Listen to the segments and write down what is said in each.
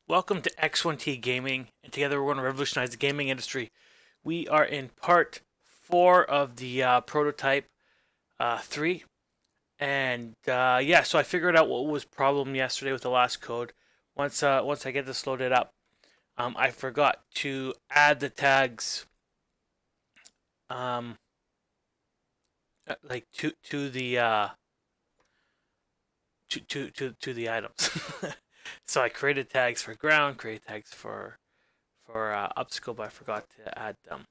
Welcome to X1T Gaming, and together we're going to revolutionize the gaming industry. We are in part 4 of the prototype 3, and yeah, so I figured out what was problem yesterday with the last code. Once I get this loaded up, I forgot to add the tags um, like to the to the items. So I created tags for ground, created tags for obstacle, but I forgot to add them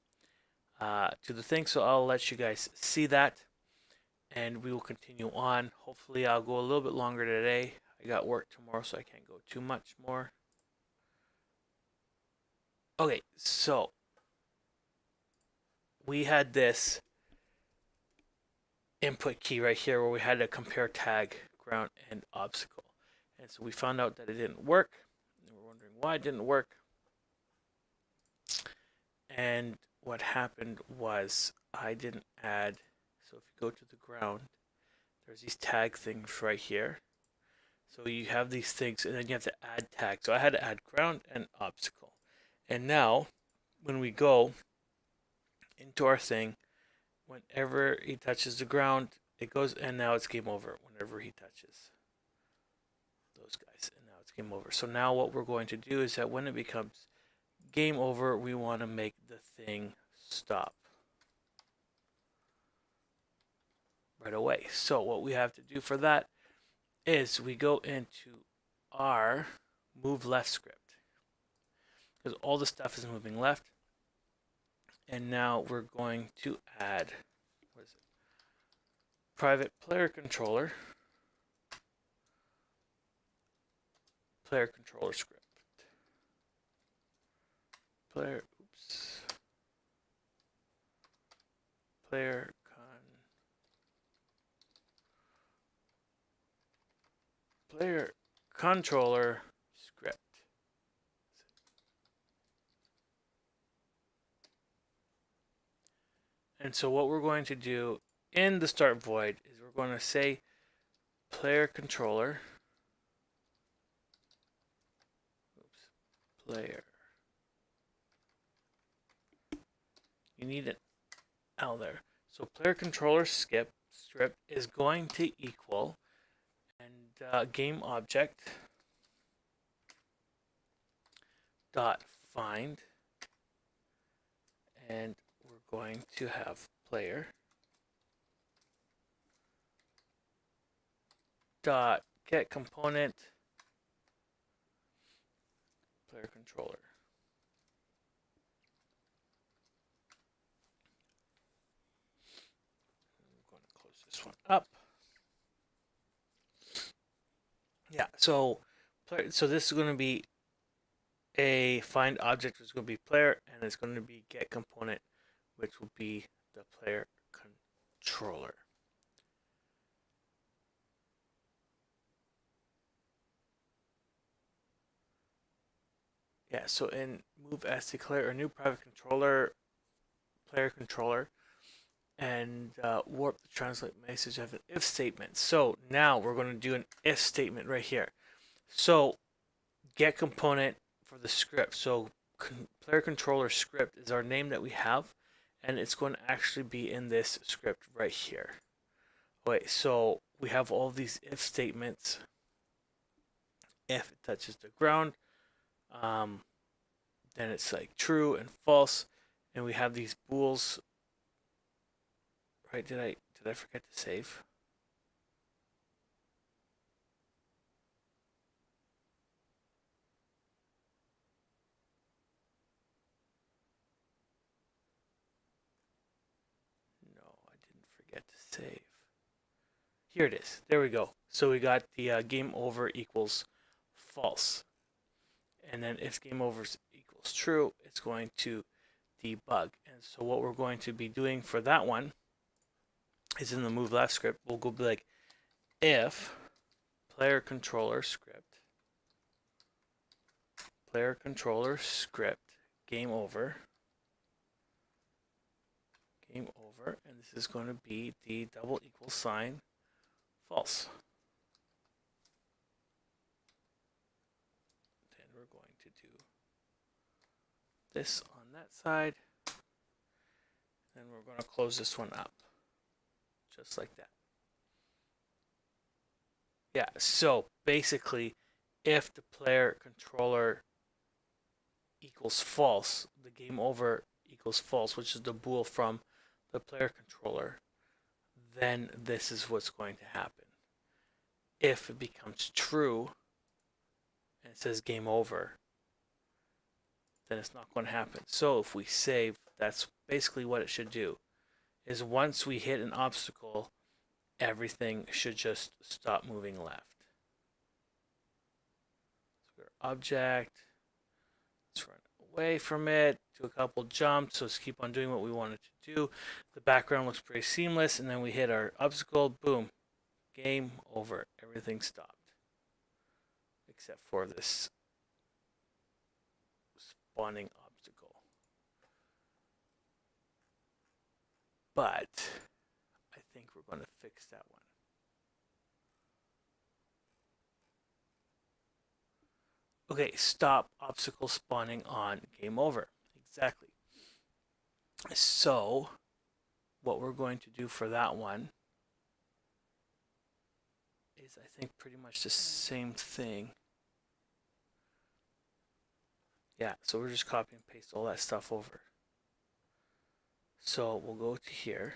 to the thing. So I'll let you guys see that, and we will continue on. Hopefully, I'll go a little bit longer today. I got work tomorrow, so I can't go too much more. Okay, so we had this input key right here where we had to compare tag, ground, and obstacle. And so we found out that it didn't work. And we're wondering why it didn't work. And what happened was I didn't add. So if you go to the ground, there's these tag things right here. So you have these things, and then you have to add tags. So I had to add ground and obstacle. And now, when we go into our thing, whenever he touches the ground, it goes, and now it's game over whenever he touches those guys. And now it's game over. So now what we're going to do is that when it becomes game over, we want to make the thing stop right away. So what we have to do for that is we go into our move left script, because all the stuff is moving left. And now we're going to add, what is it? Private player controller script. Player controller script. And so what we're going to do in the start void is we're going to say player controller player. You need an L there. So player controller script is going to equal and game object dot find, and we're going to have player dot get component player controller. I'm going to close this one up. Yeah, so this is going to be a find object, which is going to be player, and it's going to be get component, which will be the player controller. Yeah, so in move s, declare a new private controller, player controller, and warp the translate message of an if statement. So now we're going to do an if statement right here. So get component for the script. So player controller script is our name that we have, and it's going to actually be in this script right here. Wait, so we have all these if statements. If it touches the ground, then it's like true and false, and we have these bools. Right? Did I forget to save? No, I didn't forget to save. Here it is. There we go. So we got the game over equals false, and then if game over equals true, it's going to debug. And so what we're going to be doing for that one is in the move left script, we'll go be like if player controller script game over, and this is going to be the double equal sign false. Then we're going to do this on that side. And we're going to close this one up. Just like that. Yeah, so basically, if the player controller equals false, the game over equals false, which is the bool from the player controller, then this is what's going to happen. If it becomes true, and it says game over, then it's not going to happen. So if we save, that's basically what it should do, is once we hit an obstacle, everything should just stop moving left. So our object, let's run away from it, do a couple jumps, so let's keep on doing what we wanted to do. The background looks pretty seamless, and then we hit our obstacle, boom, game over, everything stopped. Except for this spawning obstacle. But I think we're going to fix that one. Okay, stop obstacle spawning on game over. Exactly. So what we're going to do for that one is, I think, pretty much the same thing. Yeah, so we're just copy and paste all that stuff over. So we'll go to here.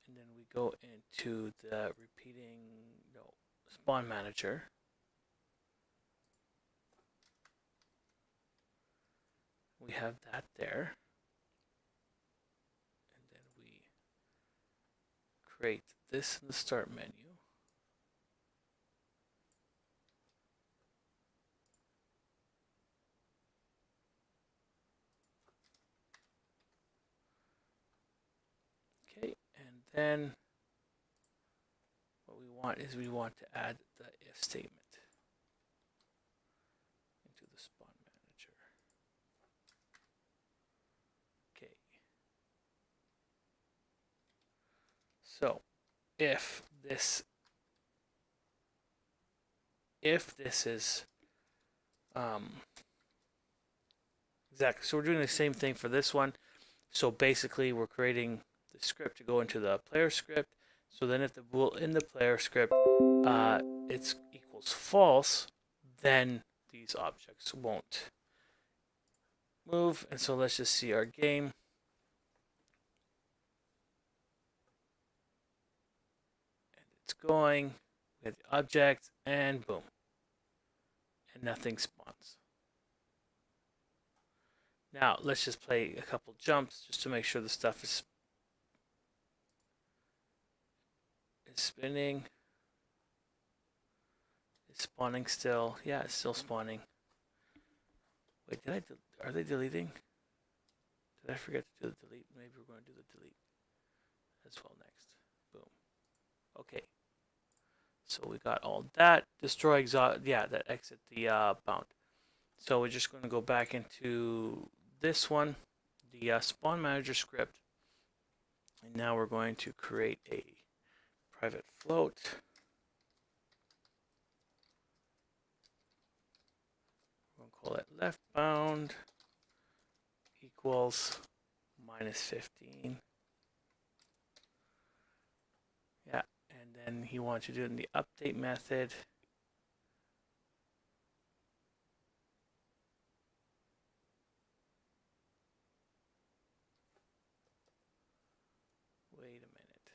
And then we go into the spawn manager. We have that there. And then we create this in the start menu. Okay, and then what we want is we want to add the if statement into the spawn manager. Okay. So if this is exactly, so we're doing the same thing for this one. So basically we're creating the script to go into the player script. So then if the bool in the player script it equals false, then these objects won't move. And so let's just see our game. And it's going, we have the object, and boom. And nothing spawns. Now let's just play a couple jumps just to make sure the stuff is spinning. It's spawning still. Yeah, it's still spawning. Wait, are they deleting? Did I forget to do the delete? Maybe we're going to do the delete as well next. Boom. Okay. So we got all that. Destroy exhaust. Yeah, that exit the bound. So we're just going to go back into this one, the spawn manager script. And now we're going to create a private float. We're going to call it left bound equals -15. Yeah, and then he wants to do it in the update method. Wait a minute.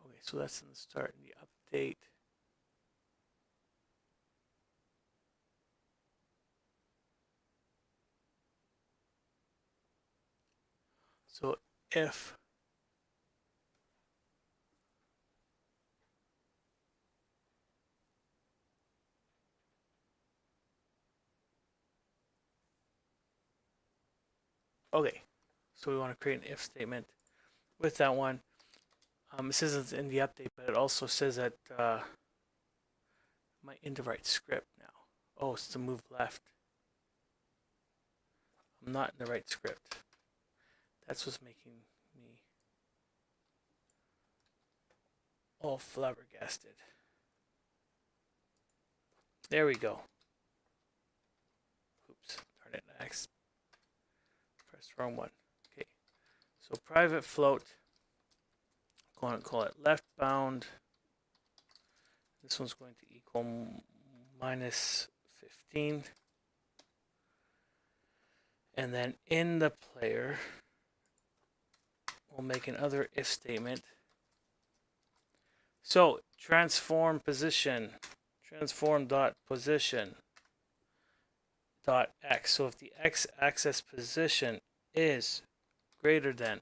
Okay, so that's in the start and the update. So if okay, so we want to create an if statement with that one. It says it's in the update, but it also says that my in the right script now. Oh, it's to move left. I'm not in the right script. That's what's making me all flabbergasted. There we go. Oops, darn it, I pressed the wrong one. Okay, so private float, I'm going to call it left bound. This one's going to equal minus 15. And then in the player, we'll make another if statement. So transform position, transform dot position dot x. So if the x-axis position is greater than,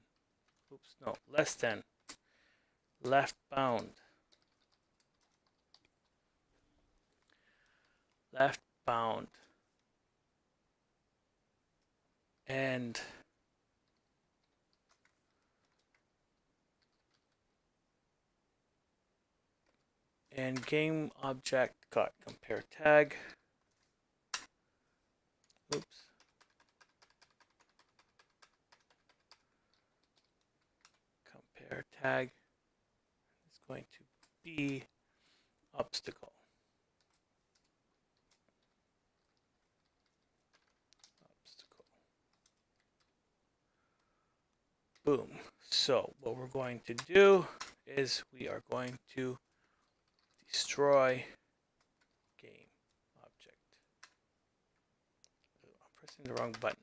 less than left bound, and game object got compare tag. Compare tag is going to be obstacle. Boom. So what we're going to do is we are going to destroy game object. I'm pressing the wrong button.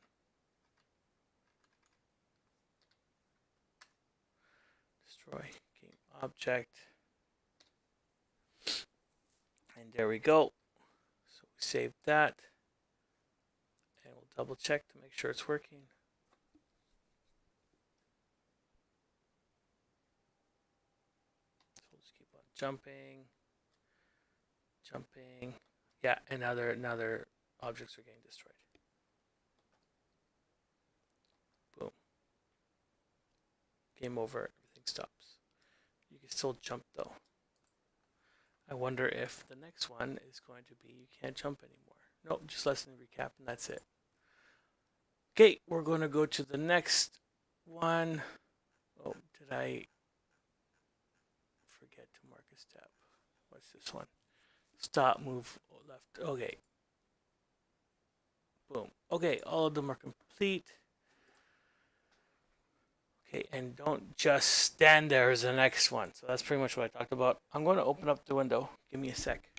Destroy game object. And there we go. So we saved that. And we'll double check to make sure it's working. So we'll just keep on jumping. Yeah, and now other objects are getting destroyed. Boom. Game over, everything stops. You can still jump though. I wonder if the next one is going to be you can't jump anymore. Nope, just lesson recap and that's it. Okay, we're going to go to the next one. Oh, did I forget to mark a step? What's this one? Stop, move, left. Okay. Boom. Okay, all of them are complete. Okay, and don't just stand there as the next one. So that's pretty much what I talked about. I'm going to open up the window. Give me a sec.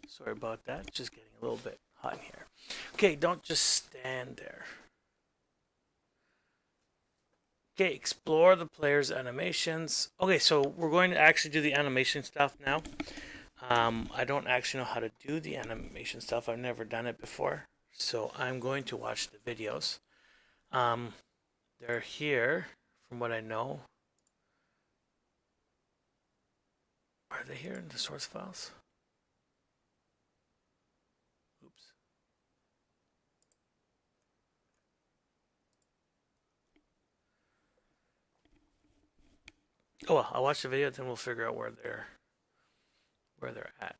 Sorry about that. It's just getting a little bit hot in here. Okay, don't just stand there. Okay, explore the player's animations. Okay, so we're going to actually do the animation stuff now. I don't actually know how to do the animation stuff. I've never done it before. So I'm going to watch the videos. They're here, from what I know. Are they here in the source files? Oops. Oh well, I'll watch the video, then we'll figure out where they're at.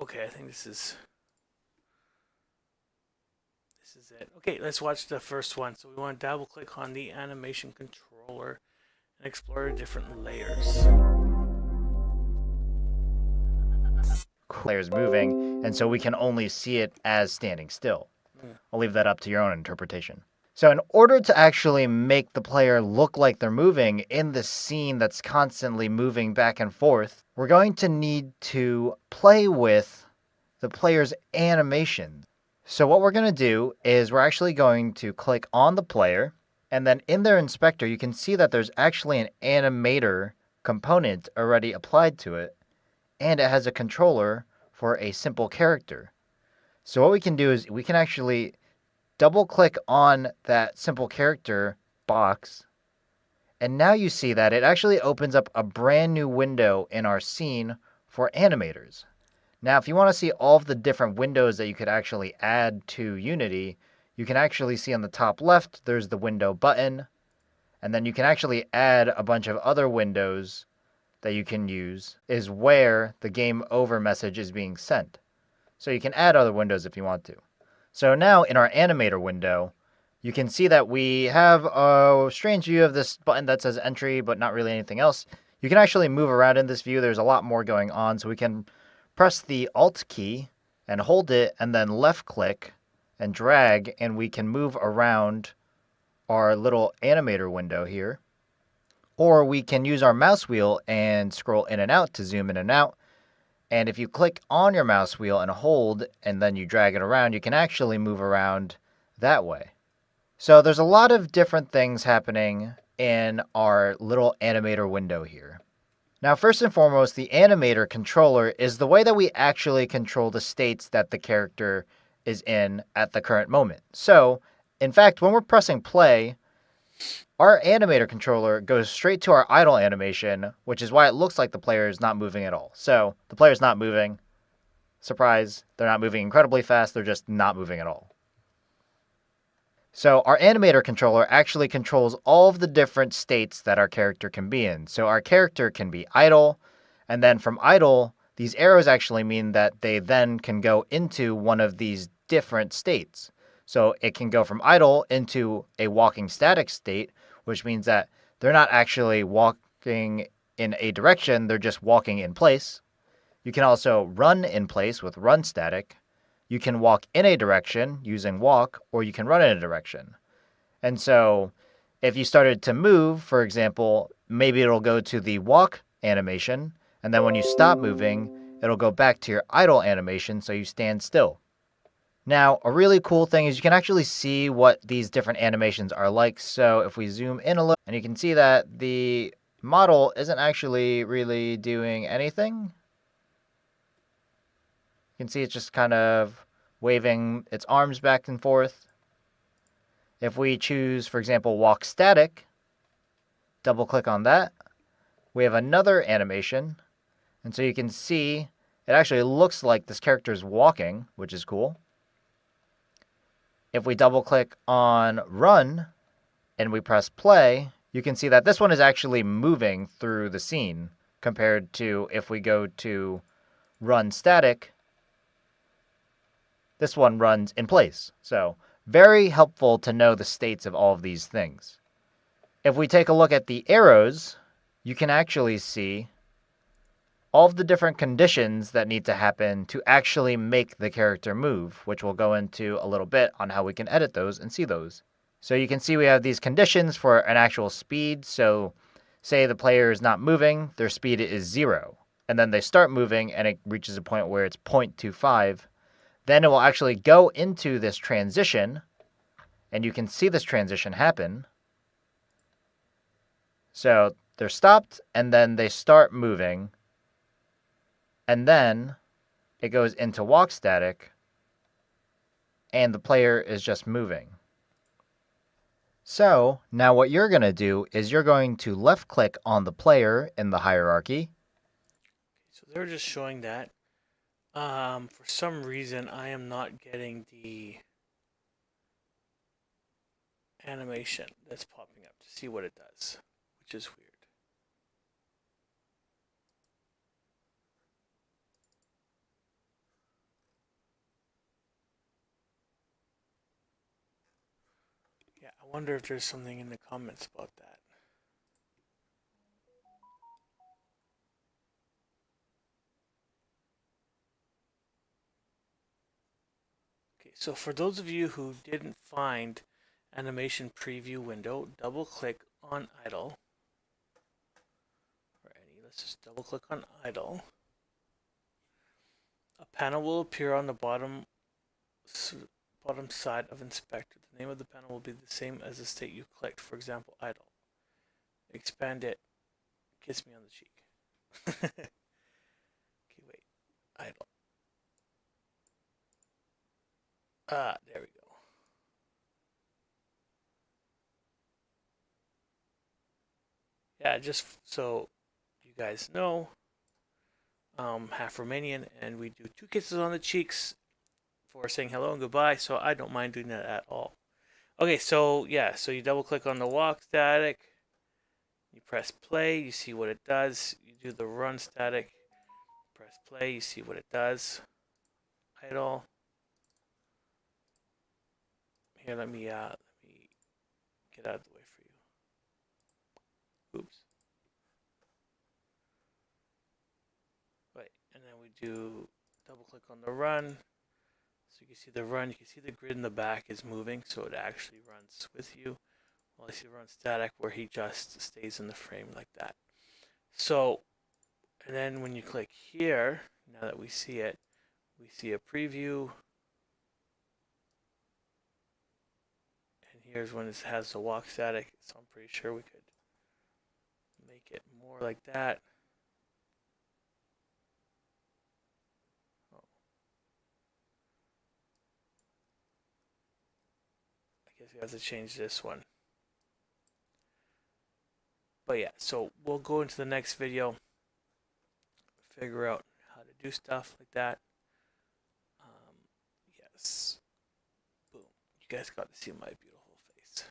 Okay, I think this is it. Okay, let's watch the first one. So we want to double click on the animation controller and explore different layers. Players moving, and so we can only see it as standing still. I'll leave that up to your own interpretation. So in order to actually make the player look like they're moving in the scene that's constantly moving back and forth, we're going to need to play with the player's animation. So what we're going to do is we're actually going to click on the player, and then in their inspector, you can see that there's actually an animator component already applied to it, and it has a controller for a simple character. So what we can do is we can actually double click on that simple character box. And now you see that it actually opens up a brand new window in our scene for animators. Now, if you want to see all of the different windows that you could actually add to Unity, you can actually see on the top left, there's the window button. And then you can actually add a bunch of other windows that you can use, is where the game over message is being sent. So you can add other windows if you want to. So now in our animator window, you can see that we have a strange view of this button that says entry, but not really anything else. You can actually move around in this view. There's a lot more going on. So we can press the Alt key and hold it and then left click and drag, and we can move around our little animator window here. Or we can use our mouse wheel and scroll in and out to zoom in and out. And if you click on your mouse wheel and hold, and then you drag it around, you can actually move around that way. So there's a lot of different things happening in our little animator window here. Now, first and foremost, the animator controller is the way that we actually control the states that the character is in at the current moment. So, in fact, when we're pressing play, our animator controller goes straight to our idle animation, which is why it looks like the player is not moving at all. So the player's not moving. Surprise, they're not moving incredibly fast, they're just not moving at all. So our animator controller actually controls all of the different states that our character can be in. So our character can be idle, and then from idle, these arrows actually mean that they then can go into one of these different states. So it can go from idle into a walking static state, which means that they're not actually walking in a direction, they're just walking in place. You can also run in place with run static. You can walk in a direction using walk, or you can run in a direction. And so if you started to move, for example, maybe it'll go to the walk animation, and then when you stop moving, it'll go back to your idle animation, so you stand still. Now, a really cool thing is you can actually see what these different animations are like. So if we zoom in a little, and you can see that the model isn't actually really doing anything. You can see it's just kind of waving its arms back and forth. If we choose, for example, walk static, double click on that, we have another animation. And so you can see it actually looks like this character is walking, which is cool. If we double click on run and we press play, you can see that this one is actually moving through the scene compared to if we go to run static, this one runs in place. So very helpful to know the states of all of these things. If we take a look at the arrows, you can actually see all of the different conditions that need to happen to actually make the character move, which we'll go into a little bit on how we can edit those and see those. So you can see we have these conditions for an actual speed. So say the player is not moving, their speed is 0. And then they start moving and it reaches a point where it's 0.25. Then it will actually go into this transition, and you can see this transition happen. So they're stopped, and then they start moving. And then it goes into walk static, and the player is just moving. So now what you're going to do is you're going to left click on the player in the hierarchy. So they're just showing that. For some reason, I am not getting the animation that's popping up to see what it does, which is weird. Yeah, I wonder if there's something in the comments about that. Okay, so for those of you who didn't find animation preview window, double click on idle. Or any, let's just double click on idle. A panel will appear on the bottom side of inspector. The name of the panel will be the same as the state you clicked. For example, idle. Expand it. Kiss me on the cheek. Okay, wait. Idle. There we go. Yeah, just so you guys know, half Romanian, and we do 2 kisses on the cheeks for saying hello and goodbye, so I don't mind doing that at all. Okay, so yeah, so you double click on the walk static, you press play, you see what it does. You do the run static, press play, you see what it does. Idle. Here, let me get out of the way for you. Oops. Wait, and then we do double click on the run. So you can see the run, you can see the grid in the back is moving, so it actually runs with you. Well, I see run static where he just stays in the frame like that. So, and then when you click here, now that we see it, we see a preview. And here's when it has the walk static, so I'm pretty sure we could make it more like that. I guess we have to change this one. But yeah, so we'll go into the next video, figure out how to do stuff like that. Yes. Boom. You guys got to see my beautiful face.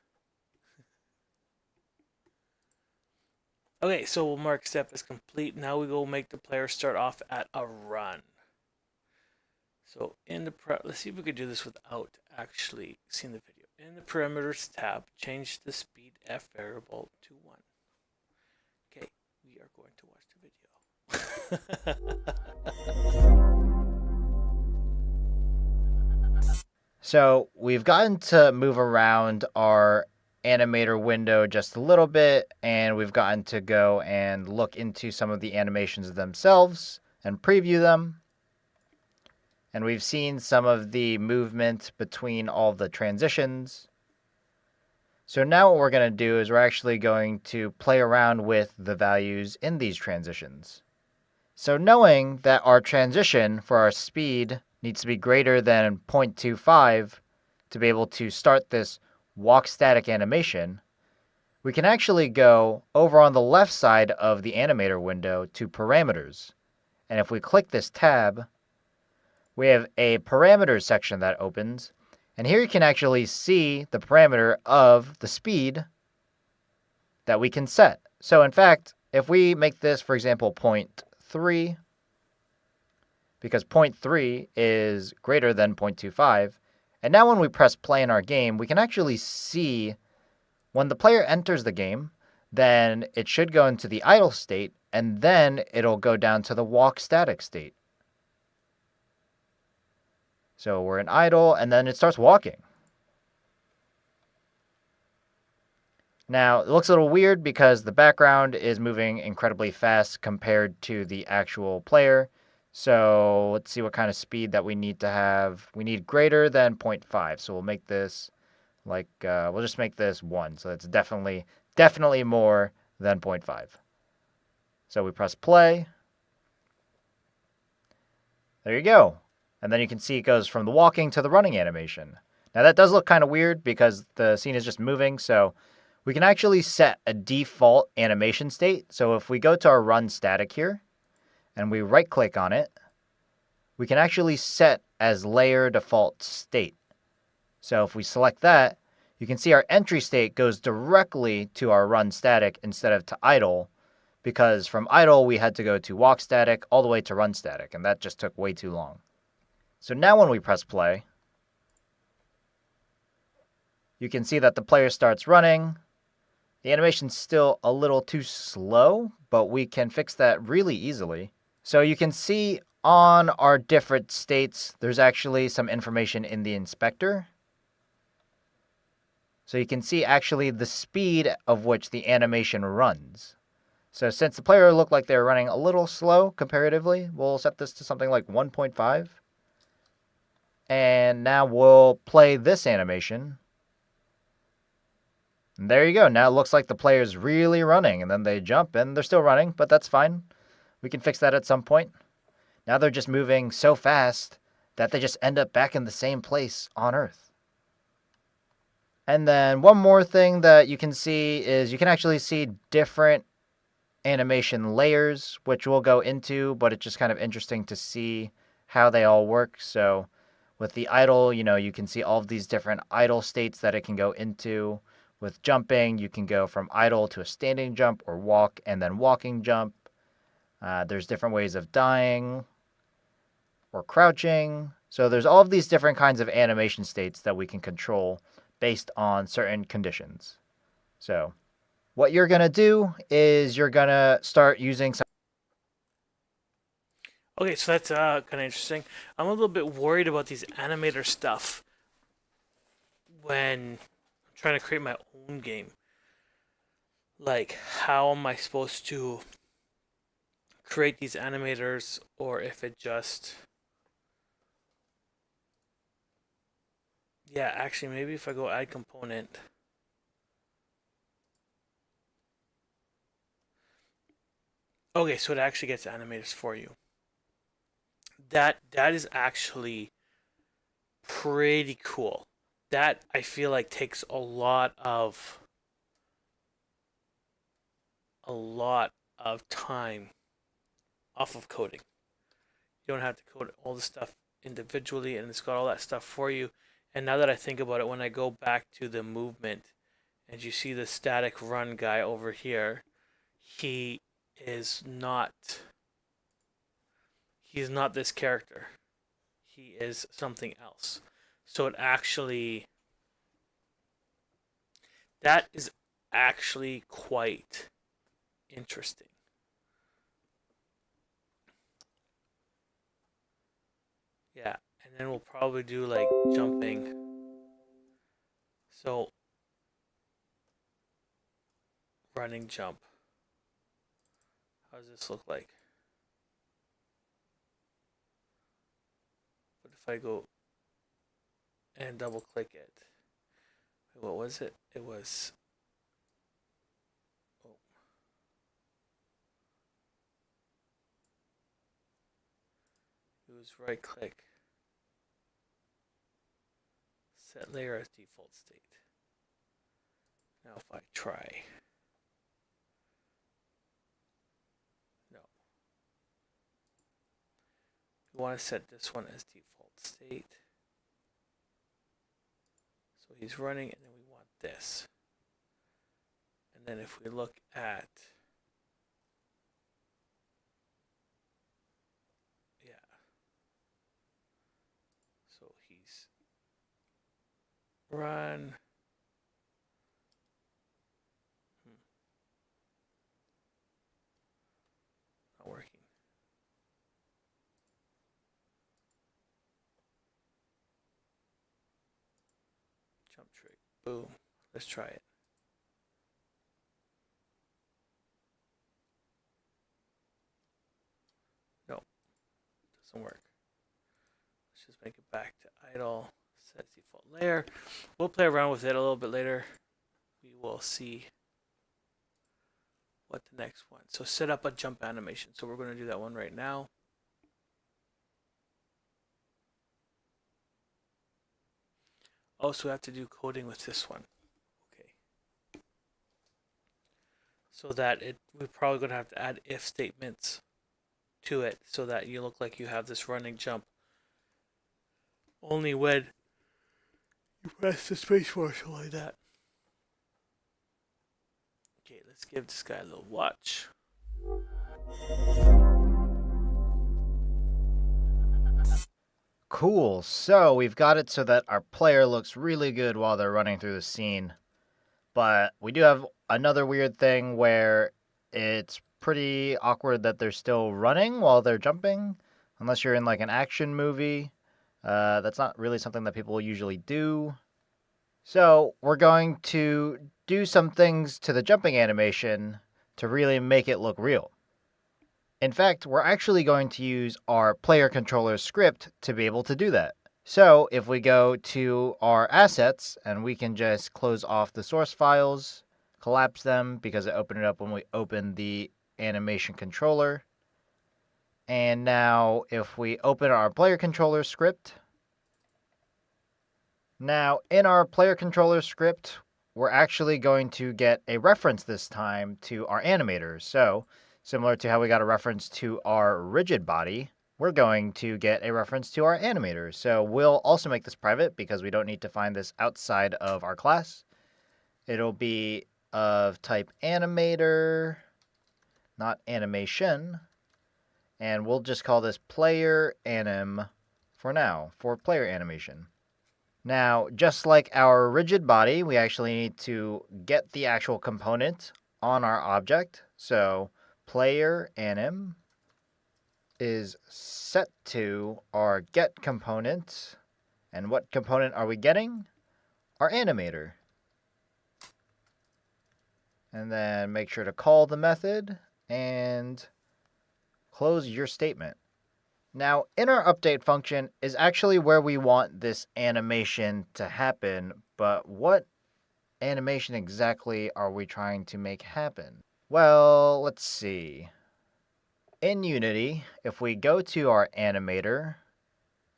Okay, so we'll mark step as complete. Now we will make the player start off at a run. So in the let's see if we could do this without actually seeing the video. In the parameters tab, change the speed F variable to 1. Okay, we are going to watch the video. So we've gotten to move around our animator window just a little bit, and we've gotten to go and look into some of the animations themselves and preview them. And we've seen some of the movement between all the transitions. So now what we're going to do is we're actually going to play around with the values in these transitions. So knowing that our transition for our speed needs to be greater than 0.25 to be able to start this walk static animation, we can actually go over on the left side of the animator window to parameters. And if we click this tab, we have a parameters section that opens, and here you can actually see the parameter of the speed that we can set. So in fact, if we make this, for example, 0.3, because 0.3 is greater than 0.25, and now when we press play in our game, we can actually see when the player enters the game, then it should go into the idle state, and then it'll go down to the walk static state. So we're in idle, and then it starts walking. Now, it looks a little weird because the background is moving incredibly fast compared to the actual player. So let's see what kind of speed that we need to have. We need greater than 0.5. So we'll make this like, we'll just make this 1. So it's definitely more than 0.5. So we press play. There you go. And then you can see it goes from the walking to the running animation. Now that does look kind of weird because the scene is just moving, so we can actually set a default animation state. So if we go to our run static here, and we right click on it, we can actually set as layer default state. So if we select that, you can see our entry state goes directly to our run static instead of to idle, because from idle we had to go to walk static all the way to run static, and that just took way too long. So now when we press play, you can see that the player starts running. The animation's still a little too slow, but we can fix that really easily. So you can see on our different states, there's actually some information in the inspector. So you can see actually the speed of which the animation runs. So since the player looked like they were running a little slow comparatively, we'll set this to something like 1.5. And now we'll play this animation. And there you go. Now it looks like the player's really running, and then they jump, and they're still running, but that's fine. We can fix that at some point. Now they're just moving so fast that they just end up back in the same place on Earth. And then one more thing that you can see is you can actually see different animation layers, which we'll go into, but it's just kind of interesting to see how they all work. So with the idle, you can see all of these different idle states that it can go into. With jumping, you can go from idle to a standing jump or walk and then walking jump. There's different ways of dying or crouching. So there's all of these different kinds of animation states that we can control based on certain conditions. So what you're going to do is you're going to start using some. Okay, so that's kind of interesting. I'm a little bit worried about these animator stuff when I'm trying to create my own game. Like, how am I supposed to create these animators, or if it just... Yeah, actually, maybe if I go add component... Okay, so it actually gets animators for you. That is actually pretty cool. That I feel like takes a lot of time off of coding. You don't have to code all the stuff individually, and it's got all that stuff for you. And now that I think about it, when I go back to the movement and you see the static run guy over here, he's not this character. He is something else. So that is actually quite interesting. Yeah, and then we'll probably do like jumping. So running jump. How does this look like? What if I go and double click it? What was it? It was... Oh. It was right click. Set layer as default state. Now if I try... No. We want to set this one as default state. So he's running, and then we want this. And then if we look at... Yeah. So he's run. Not working. Jump trick. Boom. Let's try it. No. Doesn't work. Let's just make it back to idle. Set default layer. We'll play around with it a little bit later. We will see what the next one. So set up a jump animation. So we're going to do that one right now. Also, we have to do coding with this one. Okay. So that we're probably going to have to add if statements to it so that you look like you have this running jump. Only when you press the spacebar, so like that. Okay, let's give this guy a little watch. Cool. So we've got it so that our player looks really good while they're running through the scene. But we do have another weird thing where it's pretty awkward that they're still running while they're jumping. Unless you're in like an action movie. That's not really something that people usually do. So we're going to do some things to the jumping animation to really make it look real. In fact, we're actually going to use our player controller script to be able to do that. So if we go to our assets, and we can just close off the source files, collapse them because it opened it up when we opened the animation controller. And now if we open our player controller script, now in our player controller script, we're actually going to get a reference this time to our animator. So similar to how we got a reference to our rigid body, we're going to get a reference to our animator. So we'll also make this private because we don't need to find this outside of our class. It'll be of type animator, not animation. And we'll just call this player anim for now, for player animation. Now, just like our rigid body, we actually need to get the actual component on our object. So player anim is set to our get component. And what component are we getting? Our animator. And then make sure to call the method and close your statement. Now, in our update function is actually where we want this animation to happen, but what animation exactly are we trying to make happen? Well, let's see. In Unity, if we go to our animator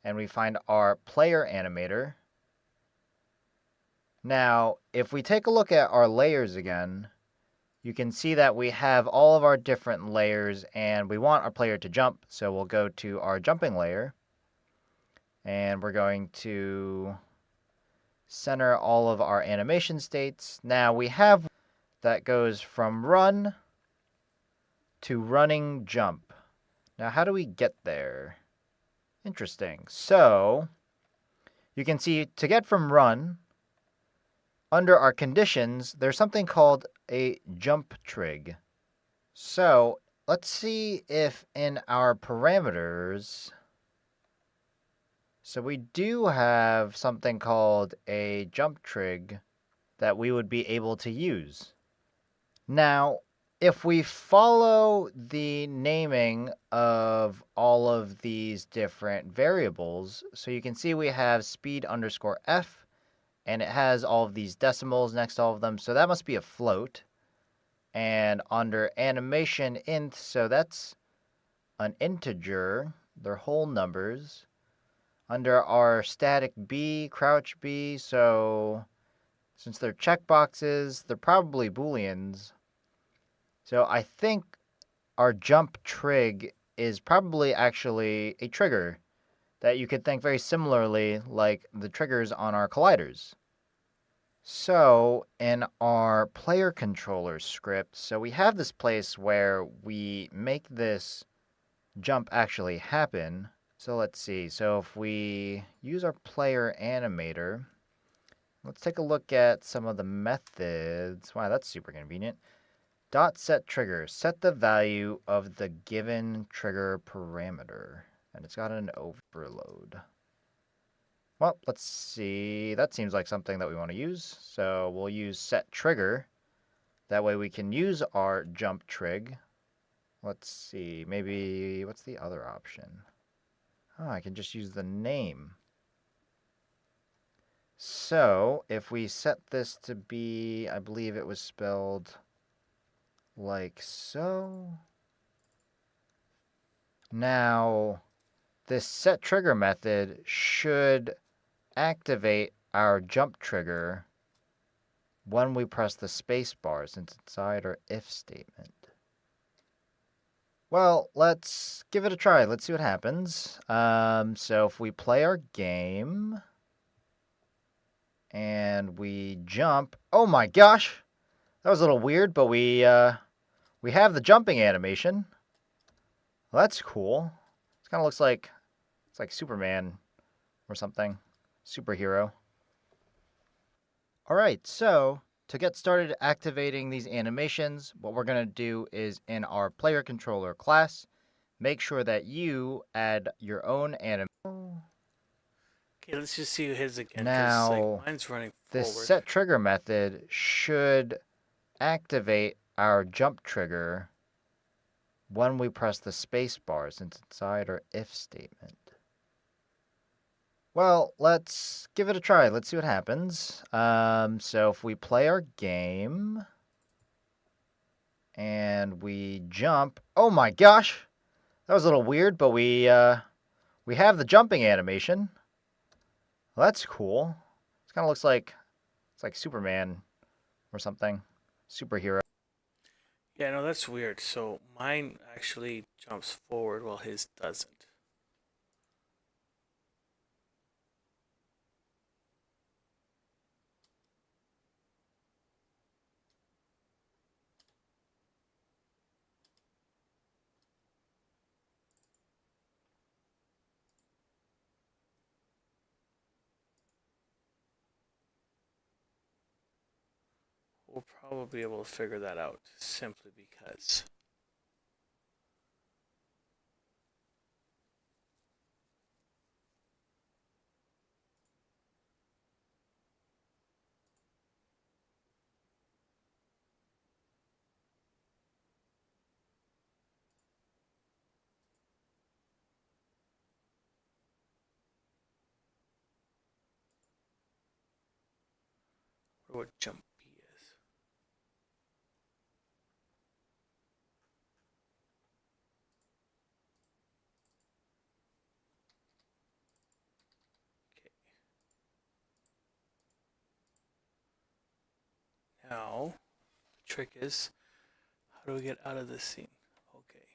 and we find our player animator, now, if we take a look at our layers again, you can see that we have all of our different layers and we want our player to jump. So we'll go to our jumping layer and we're going to center all of our animation states. Now we have that goes from run to running jump. Now how do we get there? Interesting. So you can see to get from run, under our conditions, there's something called a jump trig. So let's see if in our parameters, so we do have something called a jump trig that we would be able to use. Now, if we follow the naming of all of these different variables, so you can see we have speed underscore f, and it has all of these decimals next to all of them, so that must be a float. And under animation int, so that's an integer, they're whole numbers. Under our static b, crouch b, so since they're checkboxes, they're probably booleans. So I think our jump trig is probably actually a trigger that you could think very similarly like the triggers on our colliders. So in our player controller script, so we have this place where we make this jump actually happen. So let's see. So if we use our player animator, let's take a look at some of the methods. Wow, that's super convenient. Dot set trigger, set the value of the given trigger parameter. And it's got an overload. Well, let's see. That seems like something that we want to use. So we'll use set trigger. That way we can use our jump trig. Let's see. Maybe, what's the other option? Oh, I can just use the name. So if we set this to be, I believe it was spelled like so. Now, this set trigger method should activate our jump trigger when we press the space bar, since it's inside our if statement. Well, let's give it a try. Let's see what happens. So if we play our game and we jump, oh my gosh, that was a little weird, but we have the jumping animation. Well, that's cool. It kind of looks like it's like Superman or something. Superhero. All right, so to get started activating these animations, what we're going to do is in our player controller class, make sure that you add your own animation. Okay, let's just see his again. Now, like, mine's running this forward. set trigger method should activate our jump trigger when we press the space bar, since it's inside our if statement. Well, let's give it a try. Let's see what happens. So if we play our game and we jump, oh my gosh, That was a little weird, but we have the jumping animation. Well, that's cool. It kind of looks like it's like Superman or something, superhero. Yeah, no, that's weird. So mine actually jumps forward while his doesn't. We'll probably be able to figure that out simply because. Or what jump he is. Okay. Now, the trick is, how do we get out of this scene? Okay.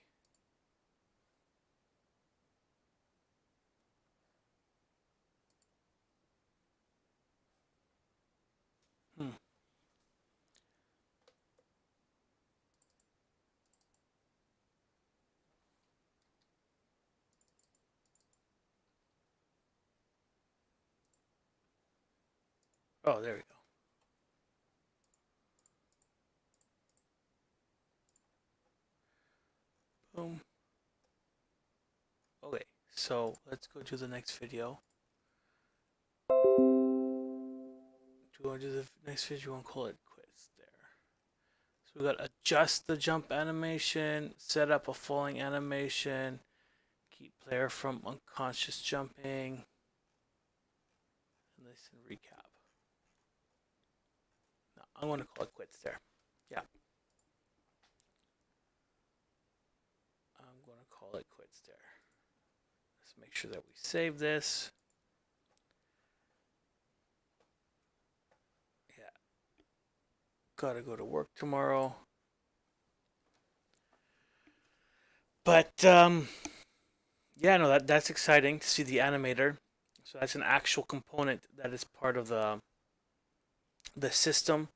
Hmm. Oh, there we go. Boom. Okay, so let's go to the next video. To the next video and call it quits there. So we got adjust the jump animation, set up a falling animation, keep player from unconscious jumping, and listen recap. No, I'm going to call it quits there. Yeah. I'm going to call it quits there. Let's make sure that we save this. Yeah. Gotta go to work tomorrow. But yeah, no, that's exciting to see the animator. So that's an actual component that is part of the system.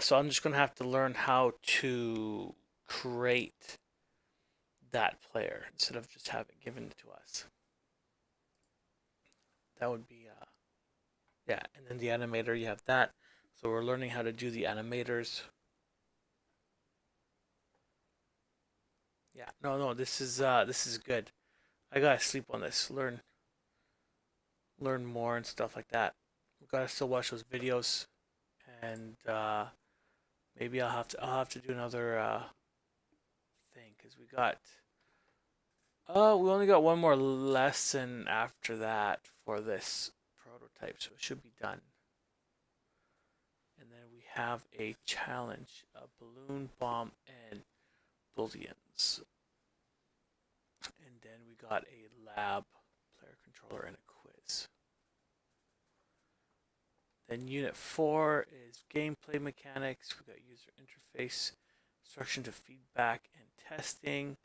So I'm just gonna have to learn how to create that player instead of just have it given to us. That would be yeah. And then the animator, you have that. So we're learning how to do the animators. Yeah, no, this is good. I gotta sleep on this. Learn more and stuff like that. We gotta still watch those videos, and maybe I'll have to do another thing because we only got one more lesson after that for this prototype, so it should be done. And then we have a challenge, a balloon bomb and booleans. And then we got a lab player controller and a quiz. Then unit 4 is gameplay mechanics. We got user interface, instruction to feedback and testing.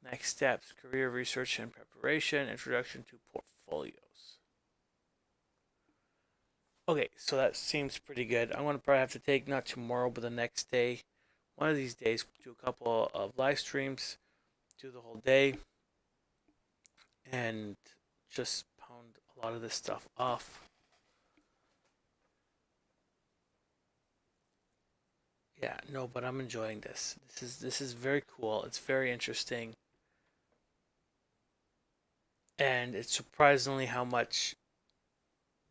Next steps, career research and preparation, introduction to portfolios. Okay, so that seems pretty good. I'm going to probably have to take, not tomorrow, but the next day. One of these days, do a couple of live streams, do the whole day, and just pound a lot of this stuff off. Yeah, no, but I'm enjoying this. This is very cool. It's very interesting. And it's surprisingly how much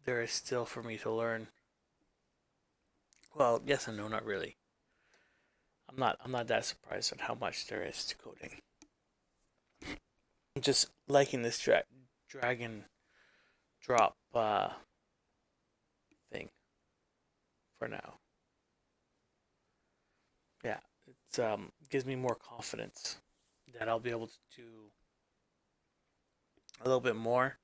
there is still for me to learn. Well, yes and no, not really. I'm not that surprised at how much there is to coding. I'm just liking this drag and drop thing for now. Yeah, it gives me more confidence that I'll be able to do a little bit more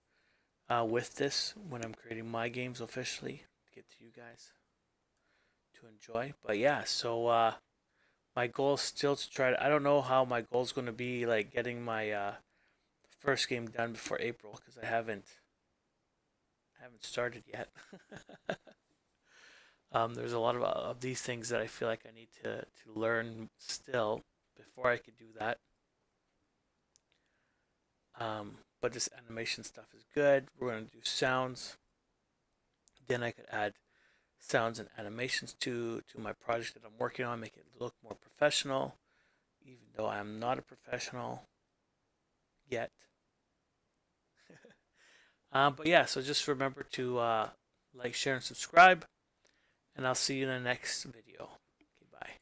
with this when I'm creating my games officially to get to you guys to enjoy. But yeah, so my goal is still to try to. I don't know how my goal is going to be like getting my first game done before April because I haven't started yet. There's a lot of these things that I feel like I need to learn still before I could do that. But this animation stuff is good. We're going to do sounds. Then I could add sounds and animations to my project that I'm working on, make it look more professional, even though I'm not a professional yet. But yeah, so just remember to like, share, and subscribe, and I'll see you in the next video.